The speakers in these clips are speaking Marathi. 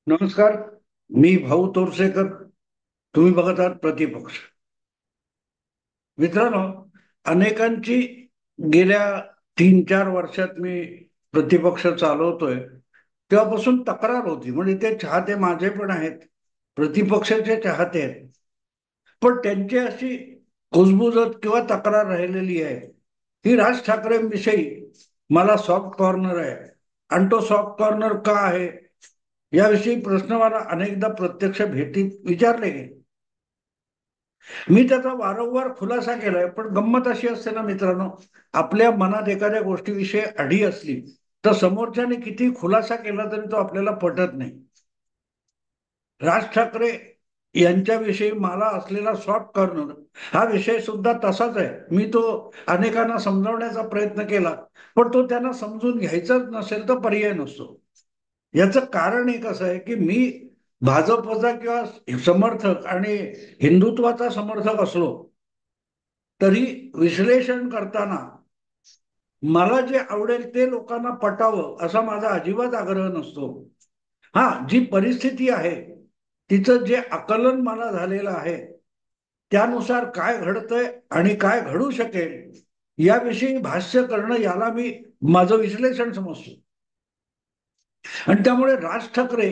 नमस्कार. मी भाऊ तोरसेकर. तुम्ही बघत आहात प्रतिपक्ष. मित्रांनो, अनेकांची गेल्या 3-4 वर्षात मी प्रतिपक्ष चालवतोय तेव्हापासून तक्रार होती. म्हणजे ते चाहते माझे पण आहेत, प्रतिपक्षाचे चाहते आहेत, पण त्यांची अशी कुजबुजत किंवा तक्रार राहिलेली आहे की राज ठाकरेंविषयी मला सॉफ्ट कॉर्नर आहे. आणि तो सॉफ्ट कॉर्नर का आहे याविषयी प्रश्न मला अनेकदा प्रत्यक्ष भेटीत विचारले गेले. मी त्याचा वारंवार खुलासा केलाय, पण गंमत अशी असते ना मित्रांनो, आपल्या मनात एखाद्या गोष्टीविषयी अढी असली तर समोरच्याने किती खुलासा केला तरी तो आपल्याला पटत नाही. राज ठाकरे यांच्याविषयी मला असलेला सॉफ्ट कॉर्नर हा विषय सुद्धा तसाच आहे. मी तो अनेकांना समजावण्याचा प्रयत्न केला, पण तो त्यांना समजून घ्यायचाच नसेल तर पर्याय नसतो. याचं कारण एक असं आहे की मी भाजपचा किंवा समर्थक आणि हिंदुत्वाचा समर्थक असलो तरी विश्लेषण करताना मला जे आवडेल ते लोकांना पटावं असा माझा अजिबात आग्रह नसतो. हा, जी परिस्थिती आहे तिचं जे आकलन मला झालेलं आहे त्यानुसार काय घडतंय आणि काय घडू शकेल याविषयी भाष्य करणं याला मी माझं विश्लेषण समजतो. आणि त्यामुळे राज ठाकरे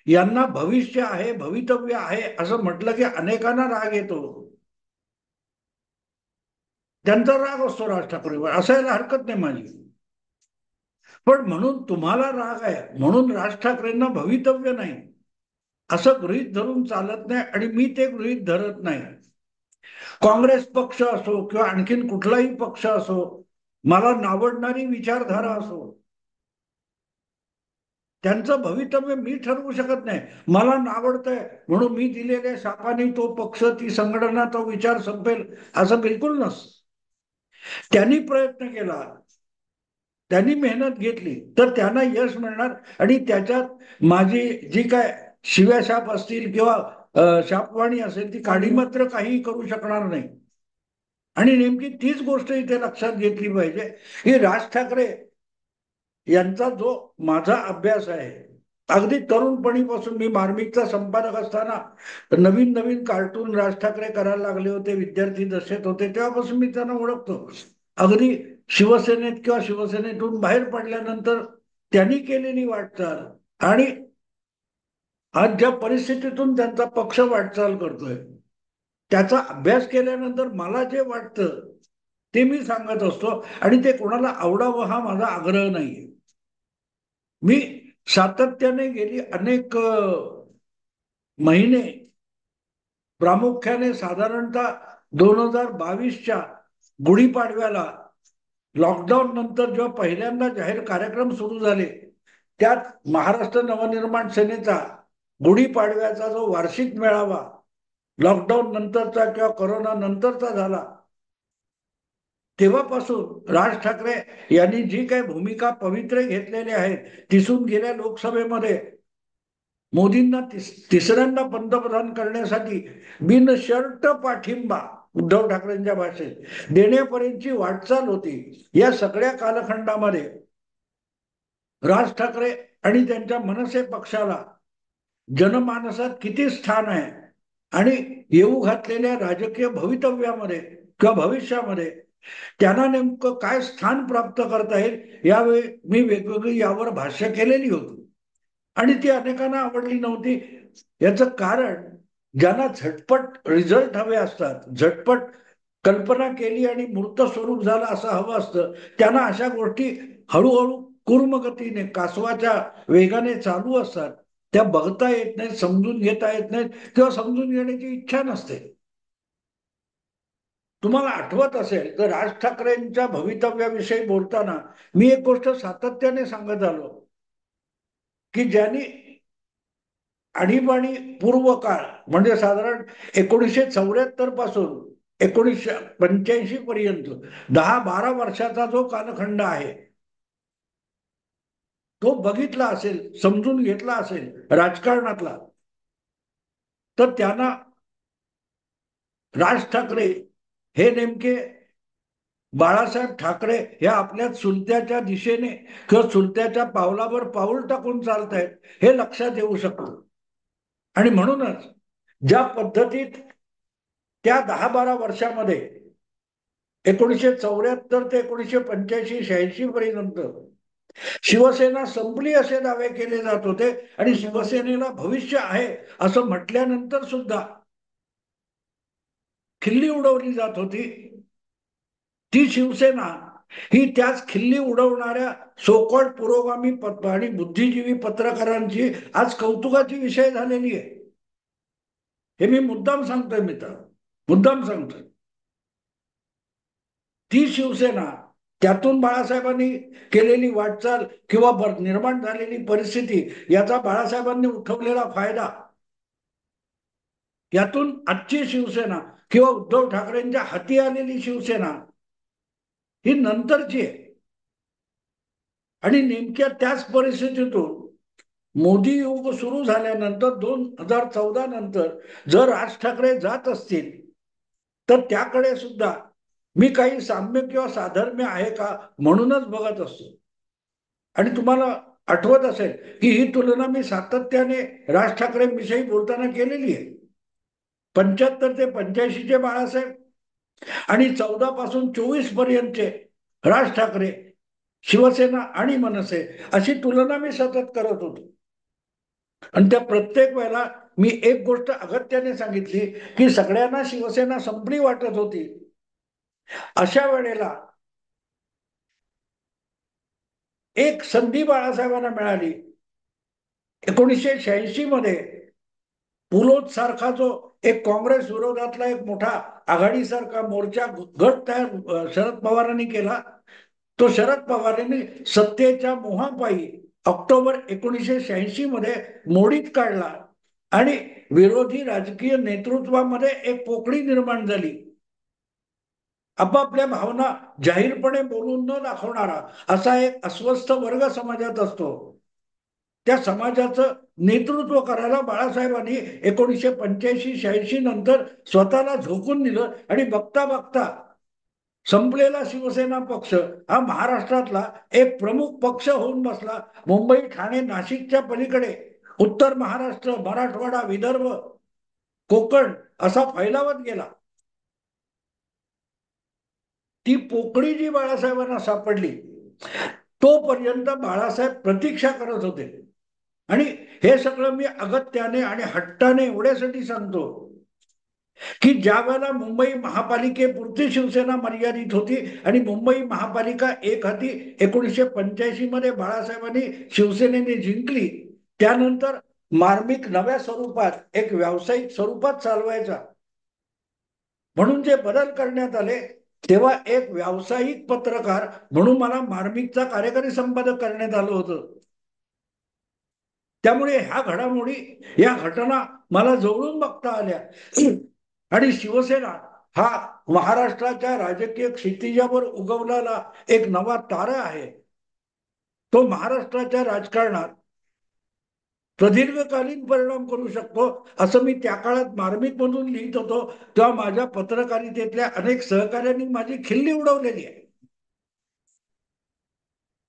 यांना भविष्य आहे, भवितव्य आहे असं म्हटलं की अनेकांना राग येतो. त्यांचा राग असतो राज ठाकरेवर, असायला हरकत नाही माझी. पण म्हणून तुम्हाला राग आहे म्हणून राज ठाकरेंना भवितव्य नाही असं गृहीत धरून चालत नाही, आणि मी ते गृहीत धरत नाही. काँग्रेस पक्ष असो किंवा आणखीन कुठलाही पक्ष असो, मला नावडणारी विचारधारा असो, त्यांचं भवितव्य मी ठरवू शकत नाही. मला नावडतंय म्हणून मी दिलेल्या शापाने तो पक्ष, ती संघटना, तो विचार संपेल असं बिलकुल नसतं. त्यांनी प्रयत्न केला, त्यांनी मेहनत घेतली तर त्यांना यश मिळणार. आणि त्याच्यात माझी जी काय शिव्याशाप असतील किंवा शापवाणी असेल ती काडी मात्र काही करू शकणार नाही. आणि नेमकी तीच गोष्ट इथे लक्षात घेतली पाहिजे की राज ठाकरे यांचा जो माझा अभ्यास आहे, अगदी तरुणपणीपासून मी मार्मिकचा संपादक असताना नवीन नवीन कार्टून राज ठाकरे करायला लागले होते, विद्यार्थी दशेत होते, तेव्हापासून मी त्यांना ओळखतो. अगदी शिवसेनेत किंवा शिवसेनेतून बाहेर पडल्यानंतर त्यांनी केलेली वाटचाल आणि आज ज्या परिस्थितीतून त्यांचा पक्ष वाटचाल करतोय त्याचा अभ्यास केल्यानंतर मला जे वाटतं ते मी सांगत असतो. आणि ते कोणाला आवडावं हा माझा आग्रह नाहीये. मी सातत्याने गेली अनेक महिने, प्रामुख्याने साधारणतः 2022च्या गुढीपाडव्याला, लॉकडाऊन नंतर जेव्हा पहिल्यांदा जाहीर कार्यक्रम सुरू झाले त्यात महाराष्ट्र नवनिर्माण सेनेचा गुढीपाडव्याचा जो वार्षिक मेळावा लॉकडाऊन नंतरचा किंवा कोरोना नंतरचा झाला, तेव्हापासून राज ठाकरे यांनी जी काही भूमिका पवित्रे घेतलेल्या आहेत, तिसून गेल्या लोकसभेमध्ये मोदींना तिसऱ्यांदा पंतप्रधान करण्यासाठी बिनशर्त पाठिंबा उद्धव ठाकरेंच्या भाषेत देण्यापर्यंतची वाटचाल होती. या सगळ्या कालखंडामध्ये राज ठाकरे आणि त्यांच्या मनसे पक्षाला जनमानसात किती स्थान आहे आणि येऊ घातलेल्या राजकीय भवितव्यामध्ये किंवा भविष्यामध्ये त्यांना नेमकं काय स्थान प्राप्त करता येईल यावेळी मी वेगवेगळी यावर भाष्य केलेली होती. आणि ती अनेकांना आवडली नव्हती. याचं कारण, ज्यांना झटपट रिझल्ट हवे असतात, झटपट कल्पना केली आणि मूर्त स्वरूप झालं असं हवं असतं, त्यांना अशा गोष्टी हळूहळू कूर्मगतीने कासवाच्या वेगाने चालू असतात, त्या बघता येत नाहीत, समजून घेता येत नाहीत किंवा समजून घेण्याची इच्छा नसते. तुम्हाला आठवत असेल तर राज ठाकरेंच्या भवितव्याविषयी बोलताना मी एक गोष्ट सातत्याने सांगत आलो की ज्यांनी आणीबाणी पूर्व काळ म्हणजे साधारण 1974 पासून 1985 पर्यंत 10-12 वर्षाचा जो कालखंड आहे तो बघितला असेल, समजून घेतला असेल राजकारणातला, तर त्यांना राज ठाकरे हे नेमके बाळासाहेब ठाकरे हे आपल्या चुलत्याच्या दिशेने किंवा चुलत्याच्या पावलावर पाऊल टाकून चालत आहेत हे लक्षात येऊ शकतं. आणि म्हणूनच ज्या पद्धतीत त्या 10-12 वर्षामध्ये 1974 ते 1985-86 पर्यंत शिवसेना संपली असे दावे केले जात होते आणि शिवसेनेला भविष्य आहे असं म्हटल्यानंतर सुद्धा खिल्ली उडवली जात होती. ती शिवसेना ही त्याच खिल्ली उडवणाऱ्या सोकॉल्ड पुरोगामी आणि बुद्धिजीवी पत्रकारांची आज कौतुकाची विषय झालेली आहे. हे मी मुद्दाम सांगतोय मित्र, मुद्दाम सांगतोय. ती शिवसेना, त्यातून बाळासाहेबांनी केलेली वाटचाल किंवा निर्माण झालेली परिस्थिती, याचा बाळासाहेबांनी उठवलेला फायदा, यातून आजची शिवसेना किंवा उद्धव ठाकरेंच्या हाती आलेली शिवसेना ही नंतरची आहे. आणि नेमक्या त्याच परिस्थितीतून मोदी युग सुरू झाल्यानंतर 2014 नंतर जर राज ठाकरे जात असतील तर त्याकडे सुद्धा मी काही साम्य किंवा साधर्म्य आहे का म्हणूनच बघत असतो. आणि तुम्हाला आठवत असेल की ही तुलना मी सातत्याने राज ठाकरे विषयी बोलताना केलेली आहे. 75 ते 85 चे बाळासाहेब आणि 14 पासून 24 पर्यंतचे राज ठाकरे, शिवसेना आणि मनसे, अशी तुलना मी सतत करत होतो. आणि त्या प्रत्येक वेळेला मी एक गोष्ट अगत्याने सांगितली की सगळ्यांना शिवसेना संपली वाटत होती. अशा वेळेला एक संधी बाळासाहेबांना मिळाली. 1986 मध्ये पुलोद सारखा जो एक काँग्रेस विरोधातला एक मोठा आघाडीसारखा मोर्चा गट तयार शरद पवारांनी केला. तो शरद पवारांनी सत्तेच्या मोहापायी ऑक्टोबर 1986 मध्ये मोडीत काढला आणि विरोधी राजकीय नेतृत्वामध्ये एक पोकळी निर्माण झाली. आपापल्या भावना जाहीरपणे बोलून न दाखवणारा असा एक अस्वस्थ वर्ग समाजात असतो. त्या समाजाचं नेतृत्व करायला बाळासाहेबांनी 1985-86 नंतर स्वतःला झोकून दिलं आणि बघता बघता संपलेला शिवसेना पक्ष हा महाराष्ट्रातला एक प्रमुख पक्ष होऊन बसला. मुंबई, ठाणे, नाशिकच्या पलीकडे उत्तर महाराष्ट्र, मराठवाडा, विदर्भ, कोकण असा फैलावत गेला. ती पोकळी जी बाळासाहेबांना सापडली तोपर्यंत बाळासाहेब प्रतीक्षा करत होते. आणि हे सगळं मी अगत्याने आणि हट्टाने एवढ्यासाठी सांगतो की ज्या वेळेला मुंबई महापालिकेपुरती शिवसेना मर्यादित होती आणि मुंबई महापालिका एक हाती 1985 मध्ये बाळासाहेबांनी शिवसेनेने जिंकली, त्यानंतर मार्मिक नव्या स्वरूपात एक व्यावसायिक स्वरूपात चालवायचा म्हणून जे बदल करण्यात आले, तेव्हा एक व्यावसायिक पत्रकार म्हणून मला मार्मिकचा कार्यकारी संपादक करण्यात आलं होतं. त्यामुळे ह्या घडामोडी, या घटना मला जवळून बघता आल्या. आणि शिवसेना हा महाराष्ट्राच्या राजकीय क्षितिजावर उगवलेला एक नवा तारा आहे. तो महाराष्ट्राच्या राजकारणात प्रदीर्घकालीन परिणाम करू शकतो असं मी त्या काळात मार्मिक मधून लिहित होतो तेव्हा माझ्या पत्रकारितेतल्या अनेक सहकाऱ्यांनी माझी खिल्ली उडवलेली आहे.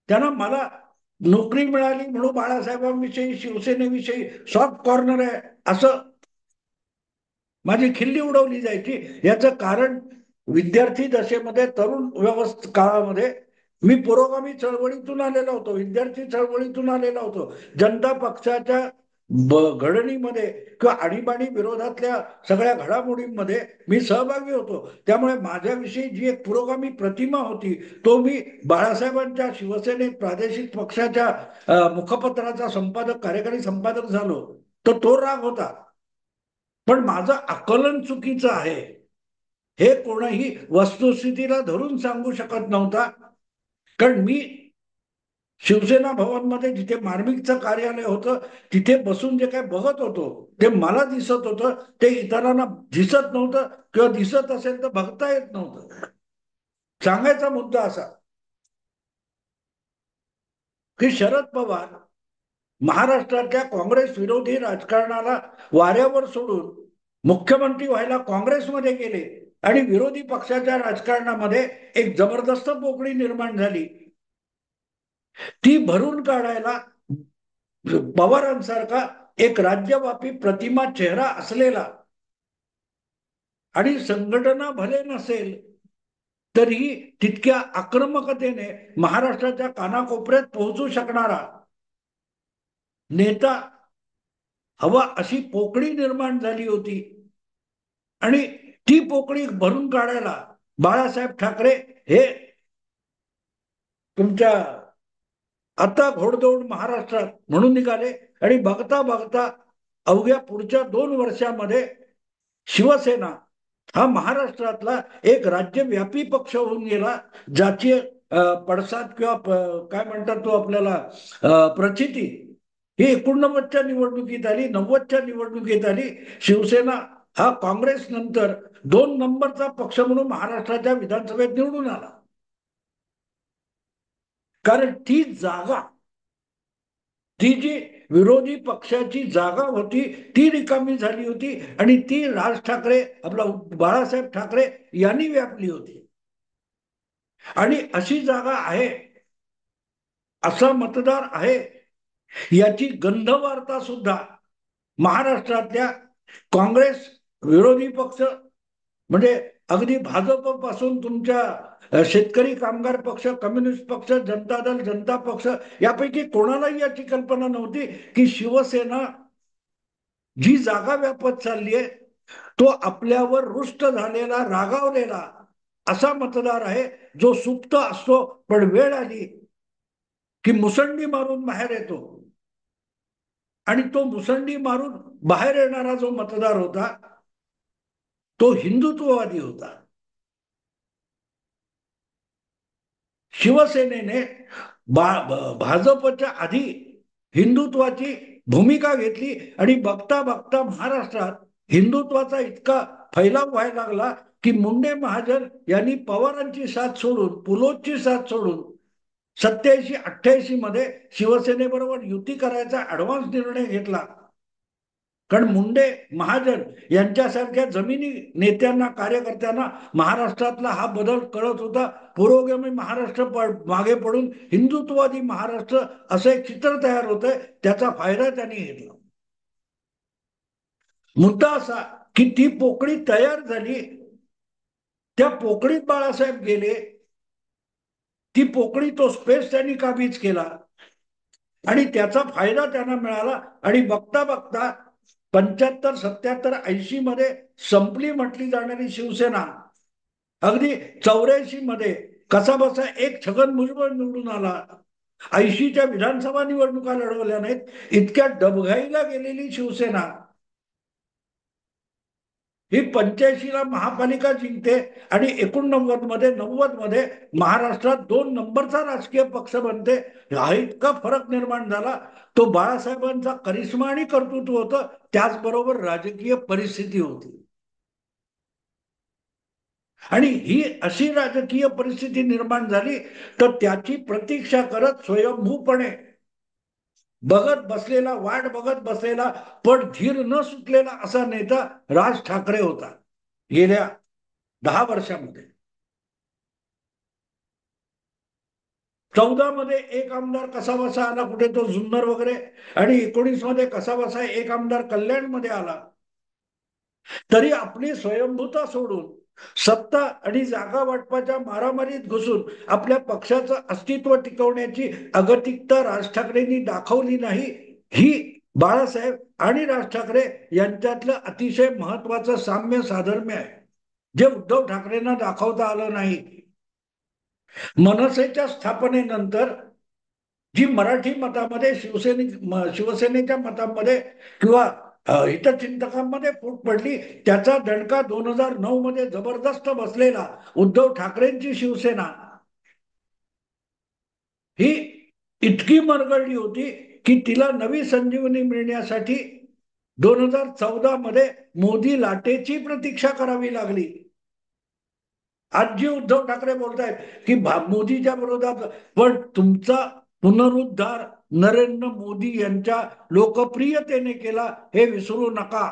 त्यांना मला नोकरी मिळाली म्हणून बाळासाहेबांविषयी, शिवसेनेविषयी सॉफ्ट कॉर्नर आहे असं माझी खिल्ली उडवली जायची. याचं कारण विद्यार्थी दशेमध्ये, तरुण काळामध्ये मी पुरोगामी चळवळीतून आलेलो होतो, विद्यार्थी चळवळीतून आलेलो होतो. जनता पक्षाच्या घडणीमध्ये किंवा आणीबाणी विरोधातल्या सगळ्या घडामोडींमध्ये मी सहभागी होतो. त्यामुळे माझ्याविषयी जी एक पुरोगामी प्रतिमा होती तो मी बाळासाहेबांच्या शिवसेनेत प्रादेशिक पक्षाच्या मुखपत्राचा संपादक, कार्यकारी संपादक झालो तर तो राग होता. पण माझं आकलन चुकीचं आहे हे कोणीही वस्तुस्थितीला धरून सांगू शकत नव्हता. कारण मी शिवसेना भवन मध्ये जिथे मार्मिकचं कार्यालय होतं तिथे बसून जे काय बघत होतो ते मला दिसत होतं, ते इतरांना दिसत नव्हतं किंवा दिसत असेल तर बघता येत नव्हतं. सांगायचा मुद्दा असा की शरद पवार महाराष्ट्रातल्या काँग्रेस विरोधी राजकारणाला वाऱ्यावर सोडून मुख्यमंत्री व्हायला काँग्रेसमध्ये गेले आणि विरोधी पक्षाच्या राजकारणामध्ये एक जबरदस्त पोकळी निर्माण झाली. ती भरून काढायला पवारांसारखा एक राज्यव्यापी प्रतिमा चेहरा असलेला आणि संघटना भले नसेल तरी तितक्या आक्रमकतेने महाराष्ट्राच्या कानाकोपऱ्यात पोहोचू शकणारा नेता हवा अशी पोकळी निर्माण झाली होती. आणि ती पोकळी भरून काढायला बाळासाहेब ठाकरे हे तुमच्या आता घोडदौड महाराष्ट्रात म्हणून निघाले. आणि बघता बघता अवघ्या पुढच्या 2 वर्षामध्ये शिवसेना हा महाराष्ट्रातला एक राज्यव्यापी पक्ष होऊन गेला, ज्याची पडसाद किंवा काय म्हणतात तो आपल्याला प्रचिती ही 89च्या निवडणुकीत आली, 90च्या निवडणुकीत आली. शिवसेना हा काँग्रेस नंतर 2 नंबरचा पक्ष म्हणून महाराष्ट्राच्या विधानसभेत निवडून आला. कारण ती जागा, ती जी विरोधी पक्षाची जागा होती ती रिकामी झाली होती आणि ती राज ठाकरे आपला बाळासाहेब ठाकरे यांनी व्यापली होती. आणि अशी जागा आहे, असा मतदार आहे, याची गंधवार्ता सुद्धा महाराष्ट्रातल्या काँग्रेस विरोधी पक्ष म्हणजे अगदी भाजप पासून तुमच्या शेतकरी कामगार पक्ष, कम्युनिस्ट पक्ष, जनता दल, जनता पक्ष यापैकी कोणालाही याची कल्पना नव्हती की शिवसेना जी जागा व्यापत चालली आहे तो आपल्यावर रुष्ट झालेला, रागावलेला असा मतदार आहे जो सुप्त असतो पण वेळ आली की मुसंडी मारून बाहेर येतो. आणि तो मुसंडी मारून बाहेर येणारा जो मतदार होता तो हिंदुत्ववादी होता. शिवसेनेने भाजपच्या आधी हिंदुत्वाची भूमिका घेतली आणि बघता बघता महाराष्ट्रात हिंदुत्वाचा इतका फैलाव व्हायला लागला की मुंडे महाजन यांनी पवारांची साथ सोडून, पुलोदची साथ सोडून 87-88 मध्ये शिवसेनेबरोबर युती करायचा ऍडव्हान्स निर्णय घेतला. कारण मुंडे महाजन यांच्यासारख्या जमिनी नेत्यांना, कार्यकर्त्यांना महाराष्ट्रातला हा बदल कळत होता. पुरोगामी महाराष्ट्र मागे पडून हिंदुत्ववादी महाराष्ट्र असं एक चित्र तयार होत आहे, त्याचा फायदा त्यांनी घेतला. मुद्दा असा की ती पोकळी तयार झाली, त्या पोकळीत बाळासाहेब गेले, ती पोकळी, तो स्पेस त्यांनी काबीज केला आणि त्याचा फायदा त्यांना मिळाला. आणि बघता बघता 75, 77, 80 मध्ये संपली म्हटली जाणारी शिवसेना अगदी 84 मध्ये कसा बसा एक छगन भुजबळ निवडून आला. 80च्या विधानसभा निवडणुका लढवल्या नाहीत, इतक्या डबघाईला गेलेली शिवसेना ही 85ला महापालिका जिंकते आणि 89 मध्ये, 90 मध्ये महाराष्ट्रात 2 नंबरचा राजकीय पक्ष बनते. हा इतका फरक निर्माण झाला. तो बाळासाहेबांचा करिश्मा आणि कर्तृत्व होतं, त्याचबरोबर राजकीय परिस्थिती होती. आणि ही अशी राजकीय परिस्थिती निर्माण झाली तर त्याची प्रतीक्षा करत स्वयंभूपणे बघत बसलेला, वाट बघत बसलेला पण धीर न सुटलेला असा नेता राज ठाकरे होता. गेल्या 10 वर्षामध्ये 14 मध्ये एक आमदार कसा बसा आला कुठे, तो जुन्नर वगैरे, आणि 19 मध्ये कसा बसा एक आमदार कल्याण मध्ये आला. तरी आपली स्वयंभूता सोडून सत्ता आणि जागा वाटपाच्या मारामारीत घुसून आपल्या पक्षाचं अस्तित्व टिकवण्याची अगतिकता राज ठाकरेंनी दाखवली नाही. ही बाळासाहेब आणि राज ठाकरे यांच्यातलं अतिशय महत्वाचं साम्य, साधर्म्य आहे, जे उद्धव ठाकरेंना दाखवता आलं नाही. मनसेच्या स्थापनेनंतर जी मराठी मतामध्ये शिवसेनेच्या मतामध्ये किंवा हितचिंतकांमध्ये फूट पडली, त्याचा दणका 2009 मध्ये जबरदस्त बसलेला उद्धव ठाकरेंची शिवसेना ही इतकी मरगळली होती की तिला नवी संजीवनी मिळण्यासाठी 2014 मध्ये मोदी लाटेची प्रतीक्षा करावी लागली. आज जी उद्धव ठाकरे बोलतायत की मोदीच्या विरोधात, पण तुमचा पुनरुद्धार नरेंद्र मोदी यांच्या लोकप्रियतेने केला हे विसरू नका.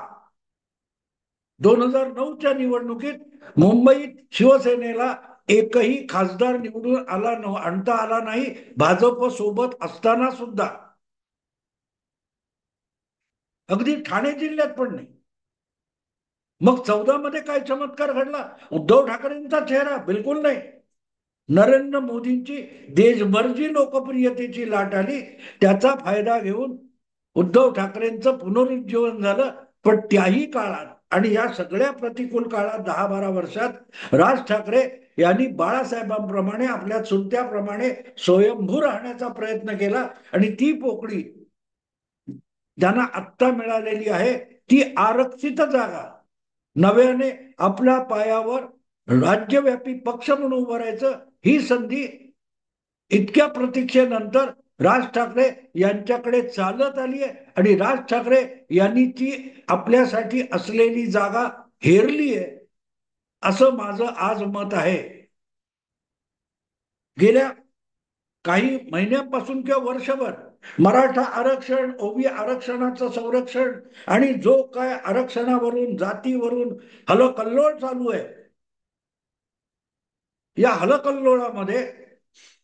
2009च्या निवडणुकीत मुंबईत शिवसेनेला एकही खासदार निवडून आणता आला नाही, भाजप सोबत असताना सुद्धा. अगदी ठाणे जिल्ह्यात पण नाही. मग 14 मध्ये काय चमत्कार घडला? उद्धव ठाकरेंचा चेहरा बिलकुल नाही. नरेंद्र मोदींची देशभर जी लोकप्रियतेची लाट आली, त्याचा फायदा घेऊन उद्धव ठाकरेंचं पुनरुज्जीवन झालं. पण त्याही काळात आणि या सगळ्या प्रतिकूल काळात 10-12 वर्षात राज ठाकरे यांनी बाळासाहेबांप्रमाणे आपल्या चुलत्याप्रमाणे स्वयंभू राहण्याचा प्रयत्न केला. आणि ती पोकळी ज्यांना आत्ता मिळालेली आहे ती आरक्षित जागा नव्याने आपल्या पायावर राज्यव्यापी पक्ष म्हणून उभं राहायचं, ही संधी इतक्या प्रतीक्षेनंतर राज ठाकरे यांच्याकडे चालत आली आहे. आणि राज ठाकरे यांनी ती आपल्यासाठी असलेली जागा हेरली आहे, असं माझं आज मत आहे. गेल्या काही महिन्यांपासून किंवा वर्षभर मराठा आरक्षण, ओबी आरक्षणाचं संरक्षण आणि जो काय आरक्षणावरून जातीवरून हलकल्लोळ चालू आहे, या हलकल्लोळामध्ये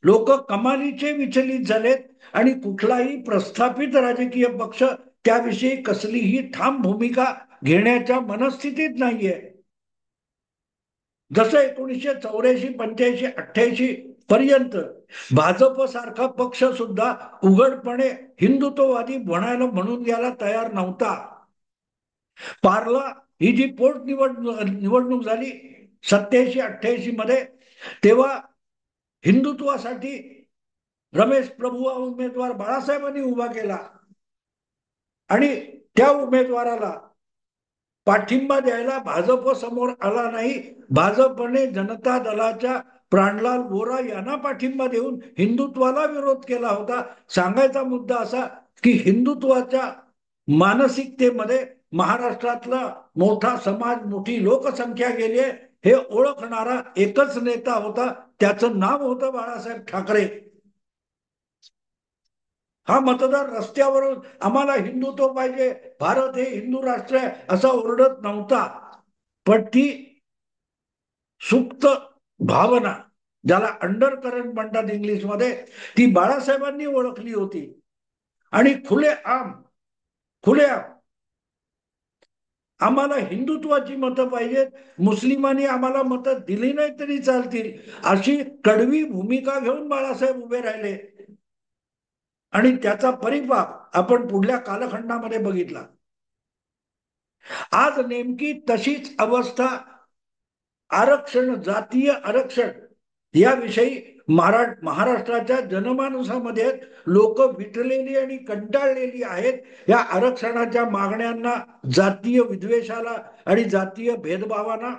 लोक कमालीचे विचलित झालेत. आणि कुठलाही प्रस्थापित राजकीय पक्ष त्याविषयी कसलीही ठाम भूमिका घेण्याच्या मनस्थितीत नाहीये. जसं 1984, 85, 88 पर्यंत भाजप सारखा पक्ष सुद्धा उघडपणे हिंदुत्ववादी म्हणून घ्यायला तयार नव्हता. पार्ला ही जी निवडणूक झाली 87-88 मध्ये, तेव्हा हिंदुत्वासाठी रमेश प्रभू हा उमेदवार बाळासाहेबांनी उभा केला आणि त्या उमेदवाराला पाठिंबा द्यायला भाजप समोर आला नाही. भाजपने जनता दलाच्या प्राणलाल बोरा यांना पाठिंबा देऊन हिंदुत्वाला विरोध केला होता. सांगायचा मुद्दा असा की हिंदुत्वाच्या मानसिकतेमध्ये महाराष्ट्रातला मोठा समाज, मोठी लोकसंख्या गेली आहे, हे ओळखणारा एकच नेता होता, त्याचं नाव होतं बाळासाहेब ठाकरे. हा मतदार रस्त्यावरून आम्हाला हिंदुत्व पाहिजे, भारत हे हिंदू राष्ट्र आहे असा ओरडत नव्हता. पण ती सुप्त भावना, ज्याला अंडर करंट म्हणतात इंग्लिशमध्ये, ती बाळासाहेबांनी ओळखली होती. आणि खुलेआम आम्हाला हिंदुत्वाची मतं पाहिजेत, मुस्लिमांनी आम्हाला मतं दिली नाही तरी चालतील, अशी कडवी भूमिका घेऊन बाळासाहेब उभे राहिले. आणि त्याचा परिपाक आपण पुढल्या कालखंडामध्ये बघितला. आज नेमकी तशीच अवस्था आरक्षण, जातीय आरक्षण याविषयी महाराष्ट्राच्या जनमानसामध्ये लोक विटलेली आणि कंटाळलेली आहेत. या आरक्षणाच्या मागण्यांना, जातीय विद्वेषाला आणि जातीय भेदभावांना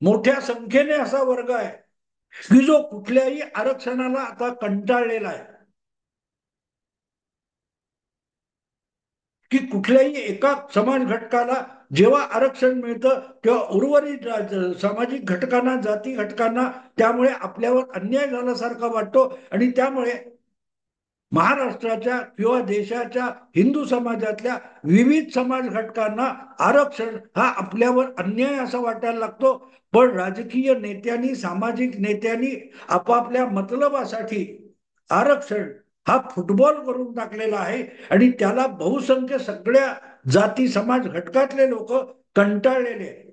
मोठ्या संख्येने असा वर्ग आहे की जो कुठल्याही आरक्षणाला आता कंटाळलेला आहे. की कुठल्याही एका समाज घटकाला जेव्हा आरक्षण मिळतं तेव्हा उर्वरित सामाजिक घटकांना, जाती घटकांना त्यामुळे आपल्यावर अन्याय झाल्यासारखा वाटतो. आणि त्यामुळे महाराष्ट्राच्या किंवा देशाच्या हिंदू समाजातल्या विविध समाज घटकांना आरक्षण हा आपल्यावर अन्याय असा वाटायला लागतो. पण राजकीय नेत्यांनी, सामाजिक नेत्यांनी आपापल्या मतलबासाठी आरक्षण हा फुटबॉल करून टाकलेला आहे. आणि त्याला बहुसंख्य सगळ्या जाती समाज घटकातले लोक कंटाळलेले आहेत.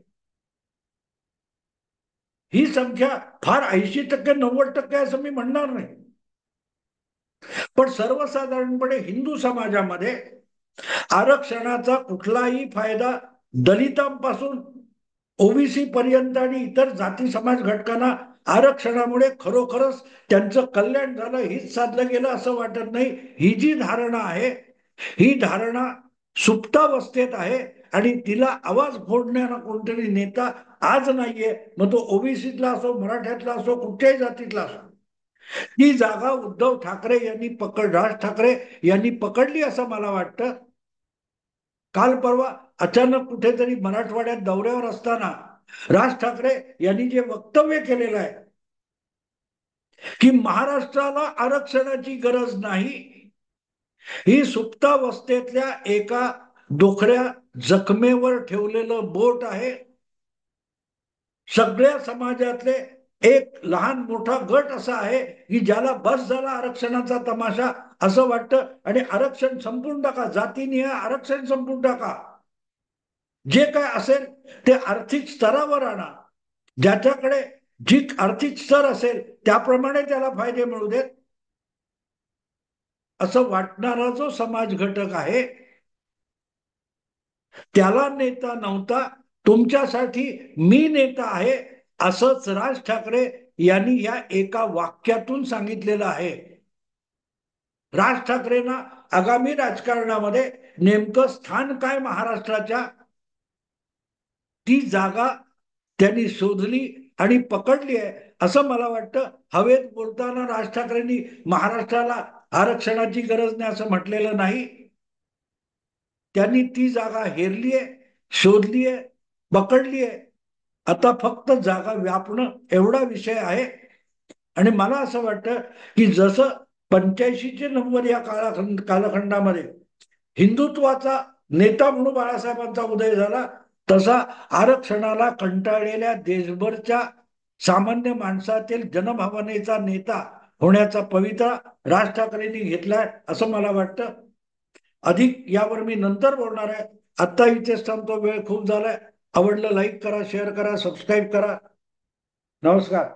ही संख्या फार 80% 90% असं मी म्हणणार नाही, पण सर्वसाधारणपणे हिंदू समाजामध्ये आरक्षणाचा कुठलाही फायदा दलितांपासून ओबीसी पर्यंत आणि इतर जाती समाज घटकांना आरक्षणामुळे खरोखरच त्यांचं कल्याण झालं, हित साधलं गेलं असं वाटत नाही. ही जी धारणा आहे, ही धारणा सुप्तावस्थेत आहे आणि तिला आवाज फोडणारा कोणतरी नेता आज नाहीये. मग तो ओबीसीतला असो, मराठ्यातला असो, कुठल्याही जातीतला असो. ती जागा उद्धव ठाकरे यांनी राज ठाकरे यांनी पकडली असं मला वाटतं. काल परवा अचानक कुठेतरी मराठवाड्यात दौऱ्यावर असताना राज ठाकरे यांनी जे वक्तव्य केलेलं आहे की महाराष्ट्राला आरक्षणाची गरज नाही, ही सुप्तावस्थेतल्या एका डोकऱ्या जखमेवर ठेवलेलं बोट आहे. सगळ्या समाजातले एक लहान मोठा गट असा आहे की ज्याला बस झाला आरक्षणाचा तमाशा असं वाटतं, आणि आरक्षण संपून टाका, जातीनिहाय आरक्षण संपून टाका, जे काय असेल ते आर्थिक स्तरावर आणा, ज्याच्याकडे जी आर्थिक स्तर असेल त्याप्रमाणे त्याला फायदे मिळू देत, असं वाटणारा जो समाज घटक आहे त्याला नेता नव्हता. तुमच्यासाठी मी नेता आहे असंच राज ठाकरे यांनी या एका वाक्यातून सांगितलेलं आहे. राज ठाकरेंना आगामी राजकारणामध्ये नेमकं स्थान काय महाराष्ट्राच्या, ती जागा त्यांनी शोधली आणि पकडली आहे असं मला वाटतं. हवेत बोलताना राज ठाकरेंनी महाराष्ट्राला आरक्षणाची गरज नाही असं म्हटलेलं नाही. त्यांनी ती जागा हेरली आहे, शोधली आहे, पकडली आहे. आता फक्त जागा व्यापणं एवढा विषय आहे. आणि मला असं वाटतं की जसं 85 ते 90 या कालखंडामध्ये हिंदुत्वाचा नेता म्हणून बाळासाहेबांचा उदय झाला, तसा आरक्षणाला कंटाळलेल्या देशभरच्या सामान्य माणसातील जनभावनेचा नेता होण्याचा पवित्रा राज ठाकरेंनी घेतलाय असं मला वाटतं. अधिक यावर मी नंतर बोलणार आहे. आत्ता इथेच थांबतो, वेळ खूप झालाय. आवडलं लाईक करा, शेअर करा, सबस्क्राईब करा. नमस्कार.